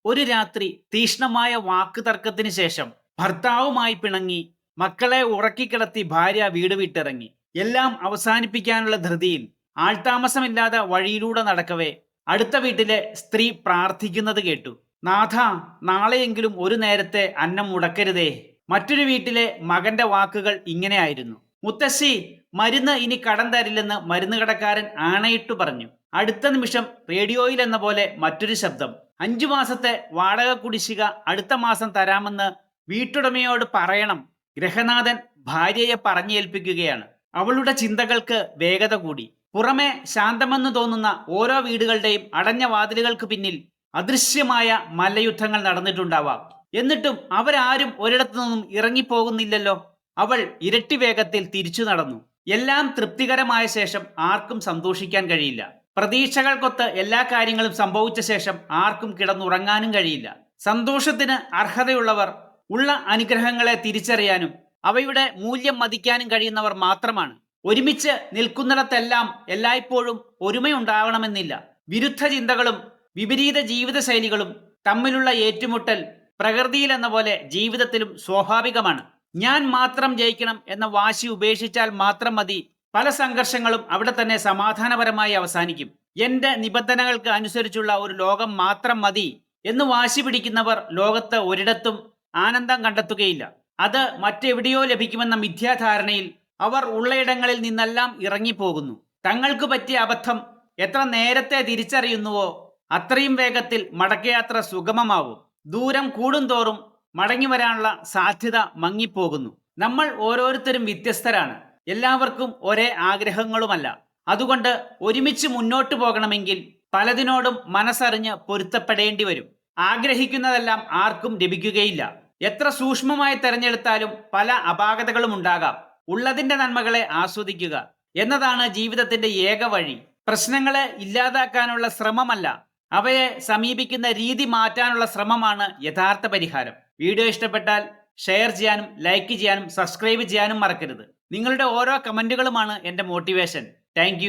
ഒരു രാത്രി തീക്ഷ്ണമായ വാക്കുതർക്കത്തിന് ശേഷം ഭർത്താവുമായി പിണങ്ങി മക്കളെ ഉറക്കിക്കിടത്തി ഭാര്യ വീട് വിട്ടിറങ്ങി. എല്ലാം അവസാനിപ്പിക്കാനുള്ള ധൃതിയിൽ ആൾതാമസമില്ലാതെ വഴിയിലൂടെ നടക്കവേ അടുത്ത വീട്ടിലെ സ്ത്രീ പ്രാർത്ഥിക്കുന്നത് കേട്ടു. നാഥ, നാളെയെങ്കിലും ഒരു നേരത്തെ അന്നം മുടക്കരുതേ. മറ്റൊരു വീട്ടിലെ മകന്റെ വാക്കുകൾ ഇങ്ങനെയായിരുന്നു: മുത്തശ്ശി, മരുന്ന് ഇനി കടം തരില്ലെന്ന് മരുന്ന് കടക്കാരൻ ആണയിട്ടു പറഞ്ഞു. അടുത്ത നിമിഷം റേഡിയോയിൽ എന്ന പോലെ മറ്റൊരു ശബ്ദം: 5 മാസത്തെ വാടക കുടിശ്ശിക അടുത്ത മാസം തരാമെന്ന് വീട്ടുടമയോട് പറയണം. ഗൃഹനാഥൻ ഭാര്യയെ പറഞ്ഞേൽപ്പിക്കുകയാണ്. അവളുടെ ചിന്തകൾക്ക് വേഗത കൂടി. പുറമെ ശാന്തമെന്ന് തോന്നുന്ന ഓരോ വീടുകളുടെയും അടഞ്ഞ വാതിലുകൾക്ക് പിന്നിൽ അദൃശ്യമായ മല്ലയുദ്ധങ്ങൾ നടന്നിട്ടുണ്ടാവാം. എന്നിട്ടും അവരാരും ഒരിടത്തു നിന്നും ഇറങ്ങിപ്പോകുന്നില്ലല്ലോ. അവൾ ഇരട്ടി വേഗത്തിൽ തിരിച്ചു നടന്നു. എല്ലാം തൃപ്തികരമായ ശേഷം ആർക്കും സന്തോഷിക്കാൻ കഴിയില്ല. പ്രതീക്ഷകൾക്കൊത്ത് എല്ലാ കാര്യങ്ങളും സംഭവിച്ച ശേഷം ആർക്കും കിടന്നുറങ്ങാനും കഴിയില്ല. സന്തോഷത്തിന് അർഹതയുള്ളവർ ഉള്ള അനുഗ്രഹങ്ങളെ തിരിച്ചറിയാനും അവയുടെ മൂല്യം മതിക്കാനും കഴിയുന്നവർ മാത്രമാണ്. ഒരുമിച്ച് നിൽക്കുന്നിടത്തെല്ലാം എല്ലായ്പ്പോഴും ഒരുമയുണ്ടാവണമെന്നില്ല. വിരുദ്ധ ചിന്തകളും വിപരീത ജീവിതശൈലികളും തമ്മിലുള്ള ഏറ്റുമുട്ടൽ പ്രകൃതിയിൽ എന്ന പോലെ ജീവിതത്തിലും സ്വാഭാവികമാണ്. ഞാൻ മാത്രം ജയിക്കണം എന്ന വാശി ഉപേക്ഷിച്ചാൽ മാത്രം മതി. പല സംഘർഷങ്ങളും അവിടെ തന്നെ സമാധാനപരമായി അവസാനിക്കും. എന്റെ നിബന്ധനകൾക്ക് അനുസരിച്ചുള്ള ഒരു ലോകം മാത്രം മതി എന്ന് വാശി പിടിക്കുന്നവർ ലോകത്ത് ഒരിടത്തും ആനന്ദം കണ്ടെത്തുകയില്ല. അത് മറ്റെവിടെയോ ലഭിക്കുമെന്ന മിഥ്യാധാരണയിൽ അവർ ഉള്ളയിടങ്ങളിൽ നിന്നെല്ലാം ഇറങ്ങിപ്പോകുന്നു. തങ്ങൾക്ക് പറ്റിയ അബദ്ധം എത്ര നേരത്തെ തിരിച്ചറിയുന്നുവോ അത്രയും വേഗത്തിൽ മടക്കയാത്ര സുഗമമാവും. ദൂരം കൂടുന്തോറും മടങ്ങി വരാനുള്ള സാധ്യത മങ്ങിപ്പോകുന്നു. നമ്മൾ ഓരോരുത്തരും വ്യത്യസ്തരാണ്. എല്ലാവർക്കും ഒരേ ആഗ്രഹങ്ങളുമല്ല. അതുകൊണ്ട് ഒരുമിച്ച് മുന്നോട്ട് പോകണമെങ്കിൽ പലതിനോടും മനസ്സറിഞ്ഞ് പൊരുത്തപ്പെടേണ്ടി വരും. ആഗ്രഹിക്കുന്നതെല്ലാം ആർക്കും ലഭിക്കുകയില്ല. എത്ര സൂക്ഷ്മമായി തെരഞ്ഞെടുത്താലും പല അപാകതകളും ഉണ്ടാകാം. ഉള്ളതിന്റെ നന്മകളെ ആസ്വദിക്കുക എന്നതാണ് ജീവിതത്തിന്റെ ഏക വഴി. പ്രശ്നങ്ങളെ ഇല്ലാതാക്കാനുള്ള ശ്രമമല്ല, അവയെ സമീപിക്കുന്ന രീതി മാറ്റാനുള്ള ശ്രമമാണ് യഥാർത്ഥ പരിഹാരം. വീഡിയോ ഇഷ്ടപ്പെട്ടാൽ ഷെയർ ചെയ്യാനും ലൈക്ക് ചെയ്യാനും സബ്സ്ക്രൈബ് ചെയ്യാനും മറക്കരുത്. നിങ്ങളുടെ ഓരോ കമന്റുകളുമാണ് എൻ്റെ മോട്ടിവേഷൻ. താങ്ക്